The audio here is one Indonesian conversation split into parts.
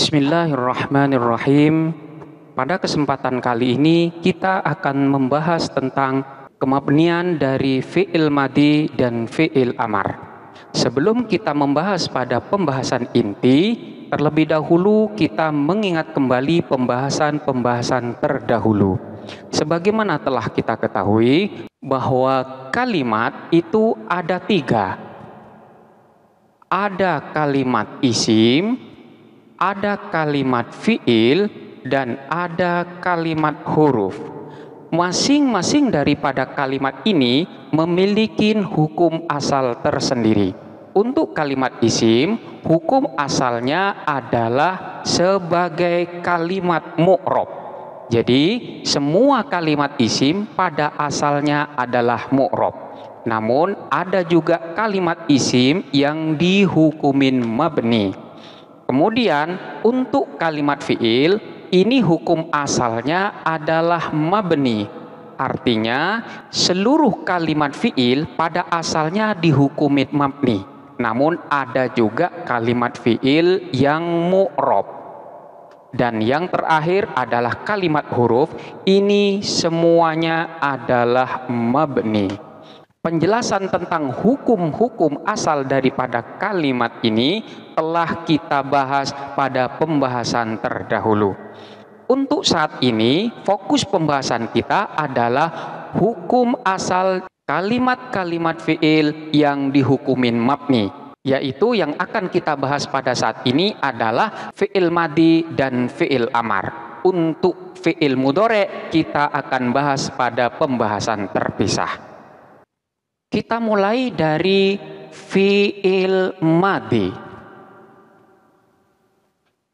Bismillahirrahmanirrahim. Pada kesempatan kali ini kita akan membahas tentang kemabnian dari fi'il madhi dan fi'il amar. Sebelum kita membahas pada pembahasan inti, terlebih dahulu kita mengingat kembali pembahasan-pembahasan terdahulu. Sebagaimana telah kita ketahui bahwa kalimat itu ada tiga. Ada kalimat isim, ada kalimat fi'il, dan ada kalimat huruf. Masing-masing daripada kalimat ini memiliki hukum asal tersendiri. Untuk kalimat isim, hukum asalnya adalah sebagai kalimat mu'rob. Jadi, semua kalimat isim pada asalnya adalah mu'rob. Namun, ada juga kalimat isim yang dihukumin mabni. Kemudian untuk kalimat fi'il, ini hukum asalnya adalah mabni. Artinya seluruh kalimat fi'il pada asalnya dihukumi mabni. Namun ada juga kalimat fi'il yang mu'rob. Dan yang terakhir adalah kalimat huruf, ini semuanya adalah mabni. Penjelasan tentang hukum-hukum asal daripada kalimat ini telah kita bahas pada pembahasan terdahulu. Untuk saat ini, fokus pembahasan kita adalah hukum asal kalimat-kalimat fi'il yang dihukumin mabni. Yaitu yang akan kita bahas pada saat ini adalah fi'il madhi dan fi'il amar. Untuk fi'il mudhari' kita akan bahas pada pembahasan terpisah. Kita mulai dari fi'il madhi.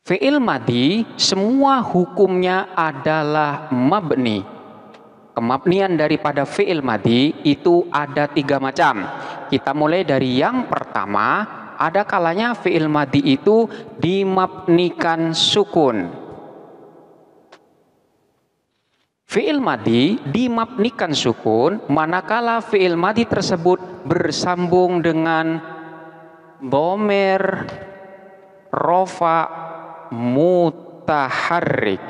Fi'il madhi semua hukumnya adalah mabni. Kemabnian daripada fi'il madhi itu ada 3 macam. Kita mulai dari yang pertama, ada kalanya fi'il madhi itu dimabnikan sukun. Fi'il madhi dimabnikan sukun manakala fi'il madhi tersebut bersambung dengan dhamir rafa mutaharrik.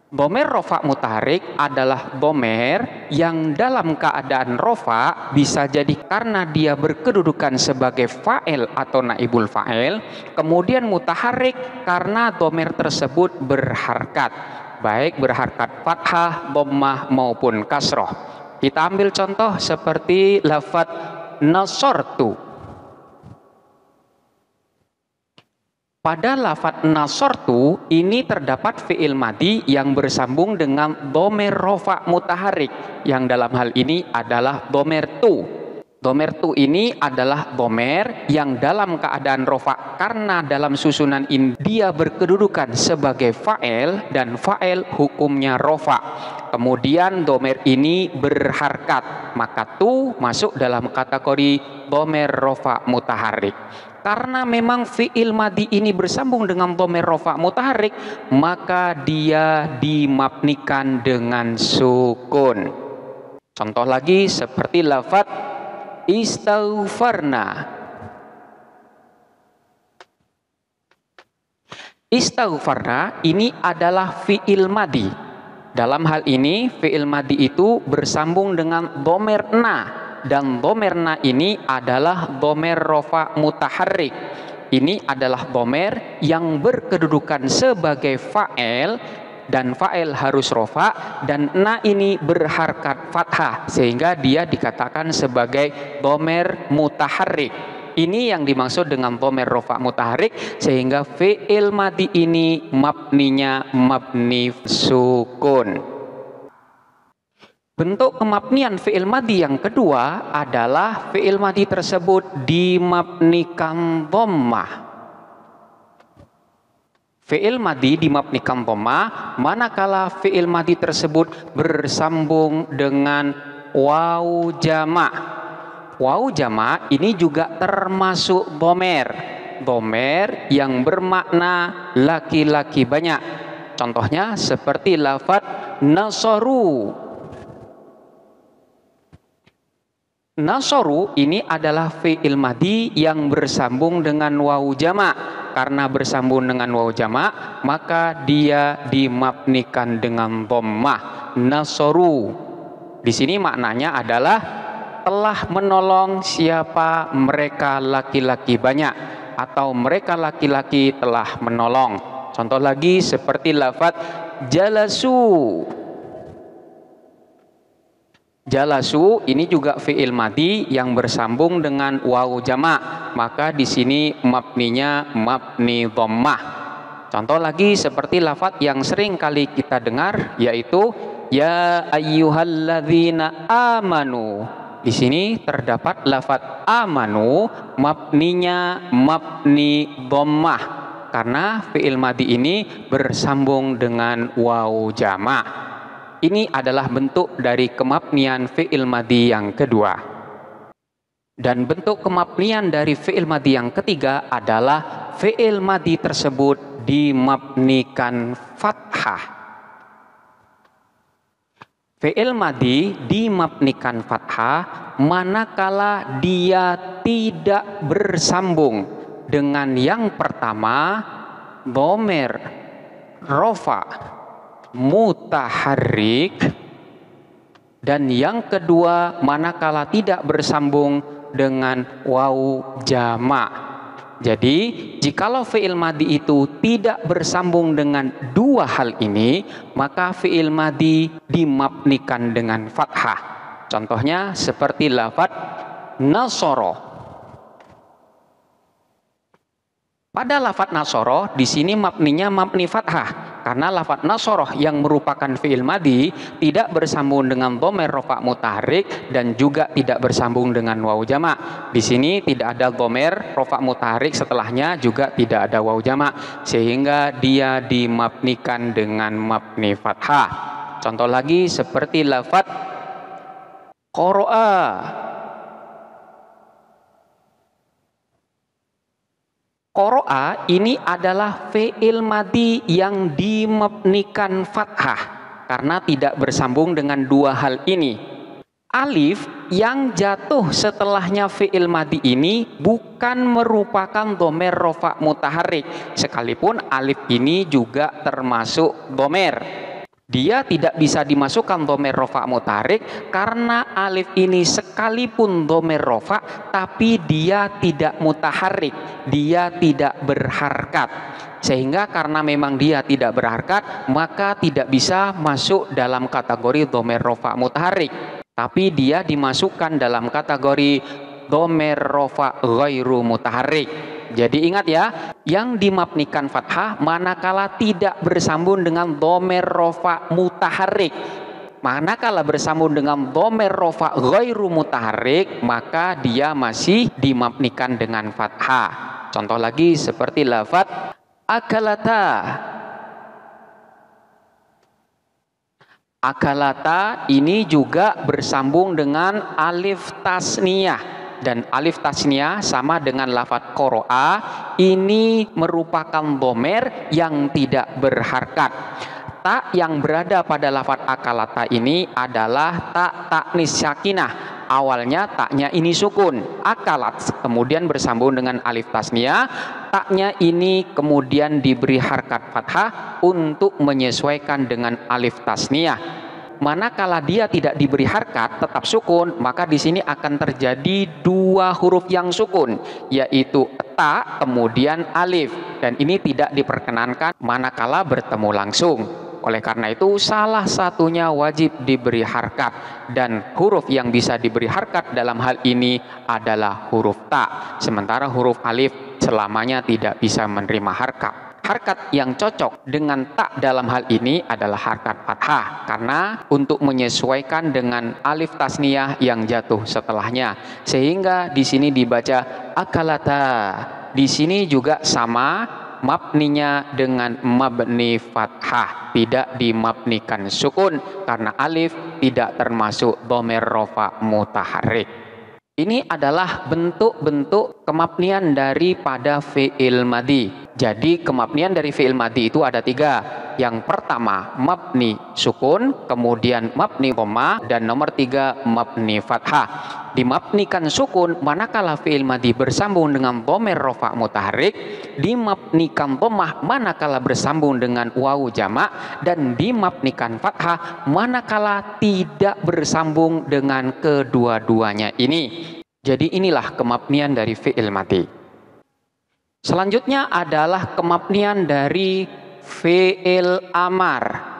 Dhamir rafa mutaharrik adalah dhamir yang dalam keadaan rafa bisa jadi karena dia berkedudukan sebagai fa'il atau naibul fa'il, kemudian mutaharrik karena dhamir tersebut berharkat. Baik berharkat fathah, dhammah maupun kasroh. Kita ambil contoh seperti lafaz nasortu. Pada lafaz nasortu ini terdapat fi'il madhi yang bersambung dengan dhamir rafa mutaharrik yang dalam hal ini adalah dhamir tu. Dhamir tu ini adalah dhamir yang dalam keadaan rafa karena dalam susunan ini dia berkedudukan sebagai fa'il dan fa'il hukumnya rafa. Kemudian dhamir ini berharkat, maka tu masuk dalam kategori dhamir rafa mutaharrik. Karena memang fi'il madhi ini bersambung dengan dhamir rafa mutaharrik, maka dia dimabnikan dengan sukun. Contoh lagi seperti lafaz istaghfarna. Istaghfarna ini adalah fi'il madhi. Dalam hal ini fi'il madhi itu bersambung dengan dhamir na, dan dhamir na ini adalah dhamir rafa mutaharrik. Ini adalah dhamir yang berkedudukan sebagai fa'il dan fa'il harus rafa, dan na ini berharkat fathah sehingga dia dikatakan sebagai dhamir mutaharrik. Ini yang dimaksud dengan dhamir rafa mutaharrik, sehingga fi'il madhi ini mabninya mabni sukun. Bentuk kemabnian fi'il madhi yang kedua adalah fi'il madhi tersebut dimabnikan dhammah. Fi'il madhi dimabnikan dhammah manakala fi'il madhi tersebut bersambung dengan waw jama'. Waw jama' ini juga termasuk dhamir. Dhamir yang bermakna laki-laki banyak. Contohnya seperti lafaz nasaru. Nasoru ini adalah fi'il madi yang bersambung dengan wawu jamak. Karena bersambung dengan wawu jamak, maka dia dimabnikan dengan dhammah. Nasoru. Di sini maknanya adalah telah menolong siapa mereka laki-laki banyak, atau mereka laki-laki telah menolong. Contoh lagi seperti lafaz jalasu. Jalasu ini juga fi'il madi yang bersambung dengan wawu jamak, maka di sini mabninya mabni dhammah. Contoh lagi seperti lafaz yang sering kali kita dengar, yaitu ya ayyuhalladzina amanu. Di sini terdapat lafaz amanu, mabninya mabni dhammah karena fi'il madi ini bersambung dengan wawu jamak. Ini adalah bentuk dari kemabnian fi'il madi yang kedua. Dan bentuk kemabnian dari fi'il madi yang ketiga adalah fi'il madi tersebut dimabnikan fathah. Fi'il madi dimabnikan fathah manakala dia tidak bersambung dengan yang pertama dhamir rofa mutaharrik, dan yang kedua manakala tidak bersambung dengan wawu jamak. Jadi jikalau fi'il madi itu tidak bersambung dengan dua hal ini, maka fi'il madi dimabnikan dengan fathah. Contohnya seperti lafaz nasoro. Pada lafaz nasoro di sini mabninya mabni fathah karena lafaz nasoroh yang merupakan fi'il madi tidak bersambung dengan dhamir rafa' mutaharrik dan juga tidak bersambung dengan wawu jamak. Di sini tidak ada dhamir rafa' mutaharrik, setelahnya juga tidak ada wawu jamak, sehingga dia dimabnikan dengan mabni fathah. Contoh lagi seperti lafaz qara'a. Qara'a ini adalah fi'il madi yang dimabnikan fathah karena tidak bersambung dengan dua hal ini. Alif yang jatuh setelahnya fi'il madi ini bukan merupakan dhamir rafa' mutaharrik, sekalipun alif ini juga termasuk dhamir. Dia tidak bisa dimasukkan dhamir rafa' mutaharrik karena alif ini sekalipun dhamir rafa' tapi dia tidak mutaharrik, dia tidak berharkat. Sehingga karena memang dia tidak berharkat, maka tidak bisa masuk dalam kategori dhamir rafa' mutaharrik. Tapi dia dimasukkan dalam kategori dhamir rafa' ghairu mutaharrik. Jadi ingat ya, yang dimabnikan fathah manakala tidak bersambung dengan dhamir rafa' mutaharrik. Manakala bersambung dengan dhamir rafa' ghairu mutaharrik, maka dia masih dimabnikan dengan fathah. Contoh lagi seperti lafaz akalata. Akalata ini juga bersambung dengan alif tasniyah. Dan alif tasniyah sama dengan lafaz qara'a, ini merupakan dhamir yang tidak berharkat. Tak yang berada pada lafaz akalata ini adalah tak taknis sakinah. Awalnya taknya ini sukun, akalat, kemudian bersambung dengan alif tasniyah. Taknya ini kemudian diberi harkat fathah untuk menyesuaikan dengan alif tasniyah. Manakala dia tidak diberi harkat tetap sukun, maka di sini akan terjadi dua huruf yang sukun, yaitu ta kemudian alif, dan ini tidak diperkenankan manakala bertemu langsung. Oleh karena itu salah satunya wajib diberi harkat, dan huruf yang bisa diberi harkat dalam hal ini adalah huruf ta, sementara huruf alif selamanya tidak bisa menerima harkat. Harkat yang cocok dengan tak dalam hal ini adalah harkat fathah karena untuk menyesuaikan dengan alif tasniyah yang jatuh setelahnya, sehingga di sini dibaca akalata. Di sini juga sama mabninya dengan mabni fathah, tidak dimabnikan sukun karena alif tidak termasuk dhamir rafa' mutaharrik. Ini adalah bentuk-bentuk kemabnian daripada fi'il madi. Jadi kemabnian dari fi'il madhi itu ada 3. Yang pertama mabni sukun, kemudian mabni dhamma, dan nomor 3 mabni fathah. Dimabnikan sukun manakala fi'il madhi bersambung dengan dhamir rafa' mutaharrik, dimabnikan dhammah manakala bersambung dengan wawu jamak, dan dimabnikan fathah manakala tidak bersambung dengan kedua-duanya ini. Jadi inilah kemabnian dari fi'il madhi. Selanjutnya adalah kemabnian dari fi'il amar.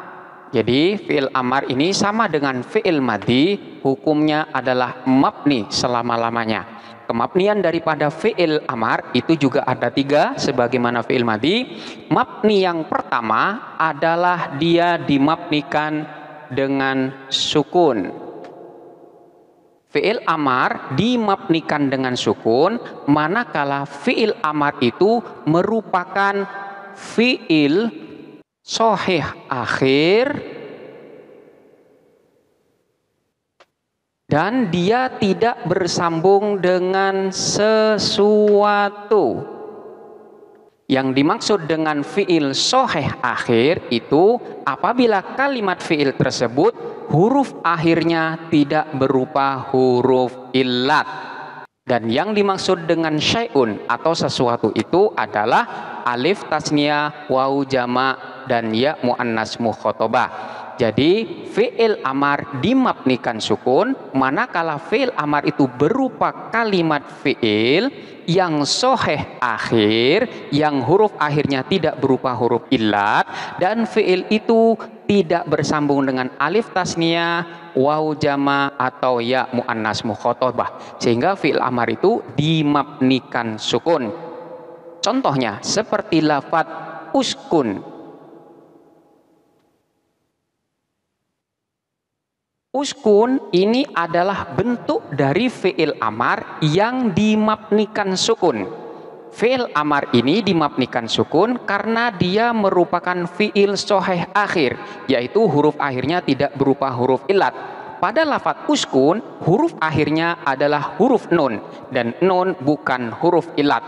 Jadi fi'il amar ini sama dengan fi'il madhi, hukumnya adalah mabni selama-lamanya. Kemabnian daripada fi'il amar itu juga ada 3 sebagaimana fi'il madhi. Mabni yang pertama adalah dia dimabnikan dengan sukun. Fi'il amar dimabnikan dengan sukun manakala fi'il amar itu merupakan fi'il shahih akhir dan dia tidak bersambung dengan sesuatu. Yang dimaksud dengan fi'il shahih akhir itu apabila kalimat fi'il tersebut huruf akhirnya tidak berupa huruf illat. Dan yang dimaksud dengan syai'un atau sesuatu itu adalah alif tasniyah, wawu jamak, dan ya muannas mukhatabah. Jadi fi'il amar dimabnikan sukun manakala fi'il amar itu berupa kalimat fi'il yang shahih akhir, yang huruf akhirnya tidak berupa huruf illat, dan fi'il itu tidak bersambung dengan alif tasniyah, wawu jama, atau ya muannas mukhatabah, sehingga fi'il amar itu dimabnikan sukun. Contohnya seperti lafaz uskun. Uskun ini adalah bentuk dari fi'il amar yang dimabnikan sukun. Fi'il amar ini dimabnikan sukun karena dia merupakan fi'il shahih akhir, yaitu huruf akhirnya tidak berupa huruf illat. Pada lafaz uskun, huruf akhirnya adalah huruf nun, dan nun bukan huruf illat.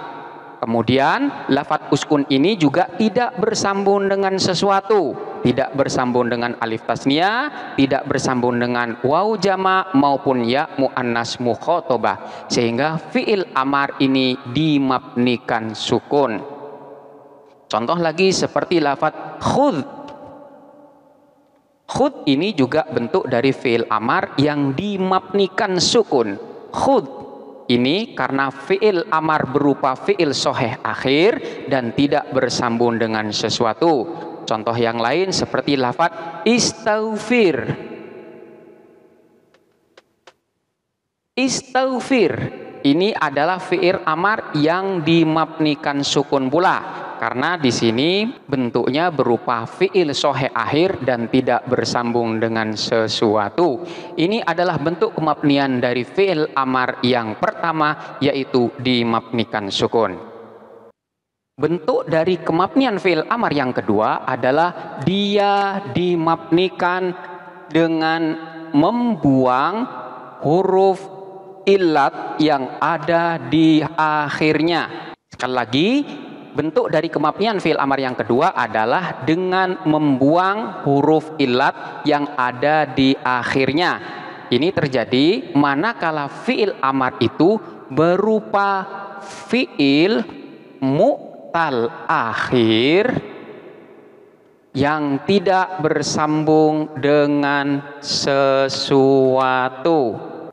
Kemudian lafaz uskun ini juga tidak bersambung dengan sesuatu, tidak bersambung dengan alif tasniyah, tidak bersambung dengan wawu jamak maupun ya muannas mukhatabah, sehingga fi'il amar ini dimabnikan sukun. Contoh lagi seperti lafaz khudh. Khudh ini juga bentuk dari fi'il amar yang dimabnikan sukun. Khudh ini karena fi'il amar berupa fi'il shahih akhir dan tidak bersambung dengan sesuatu. Contoh yang lain seperti lafaz istaghfir. Istaghfir ini adalah fi'il amar yang dimabnikan sukun pula karena di sini bentuknya berupa fi'il shahih akhir dan tidak bersambung dengan sesuatu. Ini adalah bentuk kemabnian dari fi'il amar yang pertama, yaitu dimabnikan sukun. Bentuk dari kemabnian fi'il amar yang kedua adalah dia dimabnikan dengan membuang huruf illat yang ada di akhirnya. Sekali lagi, bentuk dari kemabnian fi'il amar yang kedua adalah dengan membuang huruf illat yang ada di akhirnya. Ini terjadi manakala fi'il amar itu berupa fi'il mu'tal akhir yang tidak bersambung dengan sesuatu.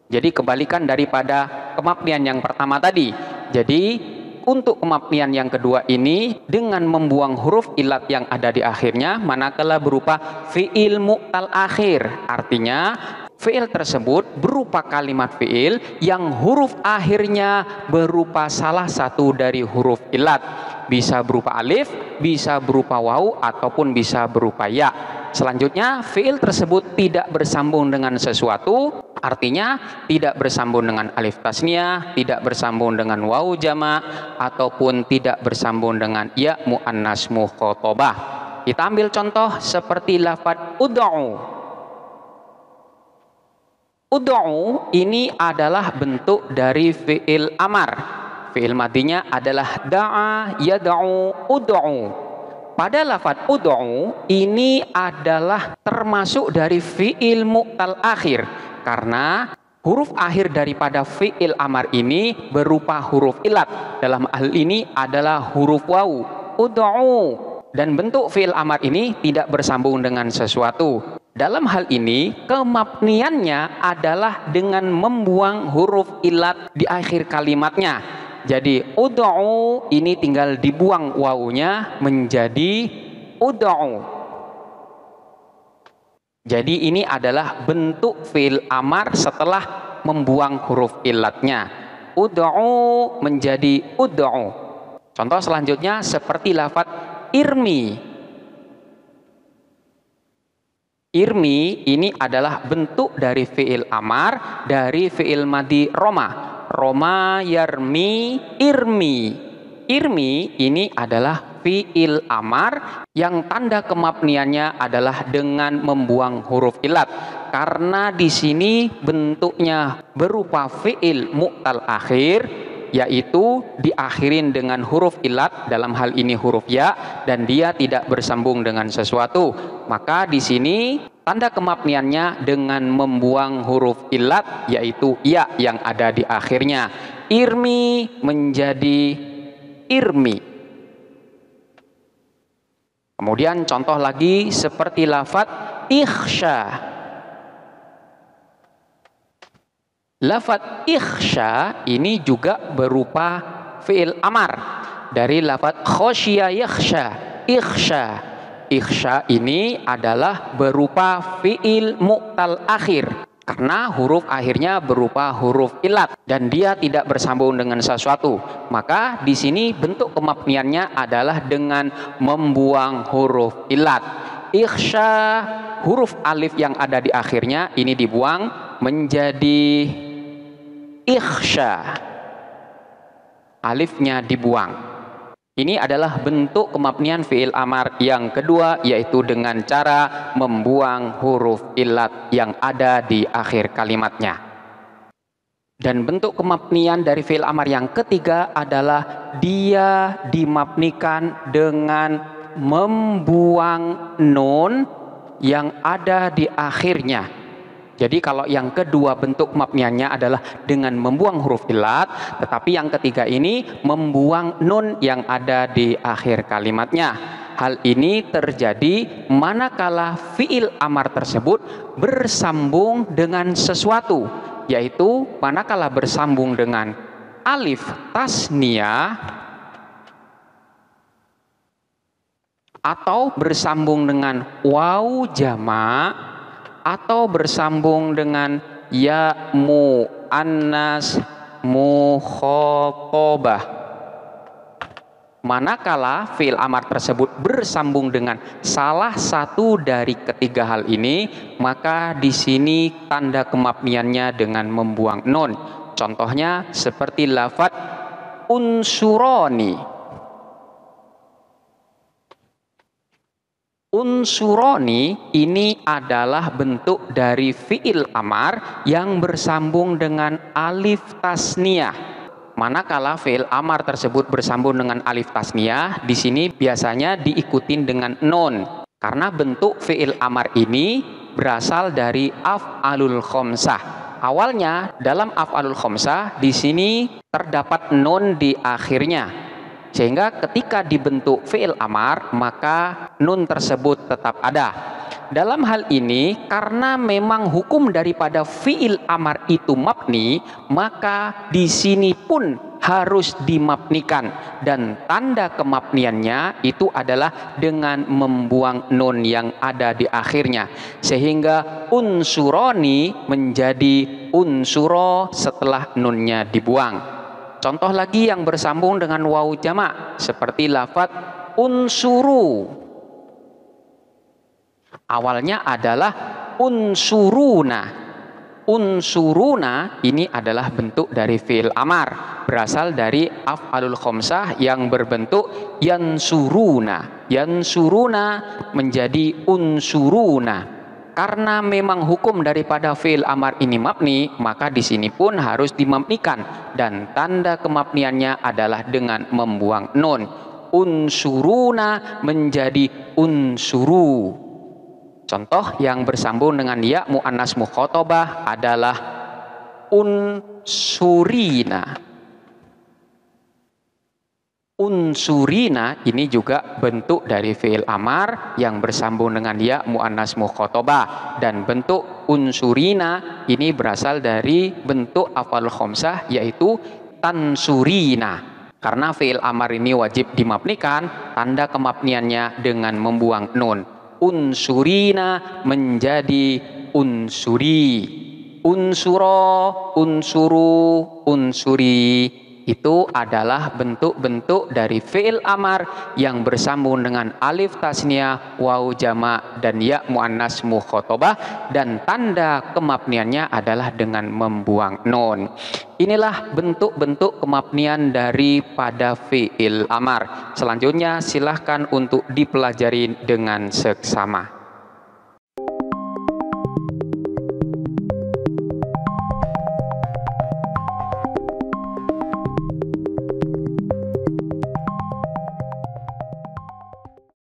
Jadi kebalikan daripada kemabnian yang pertama tadi. Jadi untuk kemabnian yang kedua ini dengan membuang huruf illat yang ada di akhirnya manakala berupa fi'il mu'tal akhir. Artinya fi'il tersebut berupa kalimat fi'il yang huruf akhirnya berupa salah satu dari huruf illat. Bisa berupa alif, bisa berupa wawu, ataupun bisa berupa ya. Selanjutnya fi'il tersebut tidak bersambung dengan sesuatu, artinya tidak bersambung dengan alif tasniyah, tidak bersambung dengan wawu jamak, ataupun tidak bersambung dengan ya muannas mukhatabah. Kita ambil contoh seperti lafaz ud'u. Ud'u ini adalah bentuk dari fi'il amar. Fi'il madinya adalah da'a, yad'u, ud'u. Pada lafadz ud'u ini adalah termasuk dari fi'il mu'tal akhir, karena huruf akhir daripada fi'il amar ini berupa huruf ilat. Dalam hal ini adalah huruf wawu, ud'u. Dan bentuk fi'il amar ini tidak bersambung dengan sesuatu. Dalam hal ini kemabniannya adalah dengan membuang huruf ilat di akhir kalimatnya. Jadi ud'u ini tinggal dibuang wawunya menjadi ud'u. Jadi ini adalah bentuk fi'il amar setelah membuang huruf ilatnya. Ud'u menjadi ud'u. Contoh selanjutnya seperti lafadz irmi. Irmi ini adalah bentuk dari fi'il amar dari fi'il madi roma. Roma yarmi irmi. Irmi ini adalah fi'il amar yang tanda kemabniannya adalah dengan membuang huruf ilat. Karena di sini bentuknya berupa fi'il mu'tal akhir, yaitu diakhirin dengan huruf ilat, dalam hal ini huruf ya, dan dia tidak bersambung dengan sesuatu. Maka di sini tanda kemabniannya dengan membuang huruf ilat, yaitu ya yang ada di akhirnya. Irmi menjadi irmi. Kemudian contoh lagi seperti lafadz ikhsha. Lafadz ikhsha ini juga berupa fi'il amar dari lafadz khosya yakhsha. Ikhsha. Ikhsha ini adalah berupa fi'il mu'tal akhir karena huruf akhirnya berupa huruf ilat dan dia tidak bersambung dengan sesuatu. Maka di sini bentuk kemabniannya adalah dengan membuang huruf ilat. Ikhsha, huruf alif yang ada di akhirnya ini dibuang menjadi ikhsha. Alifnya dibuang. Ini adalah bentuk kemabnian fi'il amar yang kedua, yaitu dengan cara membuang huruf ilat yang ada di akhir kalimatnya. Dan bentuk kemabnian dari fi'il amar yang ketiga adalah dia dimabnikan dengan membuang nun yang ada di akhirnya. Jadi kalau yang kedua bentuk mabniannya adalah dengan membuang huruf ilat, tetapi yang ketiga ini membuang nun yang ada di akhir kalimatnya. Hal ini terjadi manakala fi'il amar tersebut bersambung dengan sesuatu, yaitu manakala bersambung dengan alif tasniyah atau bersambung dengan waw jama' atau bersambung dengan ya mu'annas mukhatabah. Manakala fi'il amar tersebut bersambung dengan salah satu dari ketiga hal ini, maka di sini tanda kemabniannya dengan membuang nun. Contohnya seperti lafadz unsuroni. Unsuroni ini adalah bentuk dari fi'il amar yang bersambung dengan alif tasniyah. Manakala fi'il amar tersebut bersambung dengan alif tasniyah, di sini biasanya diikutin dengan nun. Karena bentuk fi'il amar ini berasal dari af'alul khomsah. Awalnya dalam af'alul khomsah di sini terdapat nun di akhirnya. Sehingga ketika dibentuk fi'il amar, maka nun tersebut tetap ada. Dalam hal ini, karena memang hukum daripada fi'il amar itu mabni, maka di sini pun harus dimabnikan. Dan tanda kemabniannya itu adalah dengan membuang nun yang ada di akhirnya. Sehingga unsuroni menjadi unsuro setelah nunnya dibuang. Contoh lagi yang bersambung dengan waw jama' seperti lafadz unsuru. Awalnya adalah unsuruna. Unsuruna ini adalah bentuk dari fi'il amar, berasal dari af'alul khomsah yang berbentuk yansuruna. Yansuruna menjadi unsuruna. karena memang hukum daripada fi'il amar ini mabni, maka di sini pun harus dimabnikan dan tanda kemabniannya adalah dengan membuang nun. Unsuruna menjadi unsuru. Contoh yang bersambung dengan ya muannas mukhatabah adalah unsurina. Unsurina ini juga bentuk dari fi'il amar yang bersambung dengan ya muannas mukhatabah, dan bentuk unsurina ini berasal dari bentuk af'alul khamsah yaitu tansurina. Karena fi'il amar ini wajib dimabnikan, tanda kemabniannya dengan membuang nun. Unsurina menjadi unsuri. Unsuro, unsuru, unsuri itu adalah bentuk-bentuk dari fi'il amar yang bersambung dengan alif tasniyah, waw jamak, dan ya muannas mukhatabah, dan tanda kemabniannya adalah dengan membuang nun. Inilah bentuk-bentuk kemabnian daripada fi'il amar. Selanjutnya silahkan untuk dipelajari dengan seksama.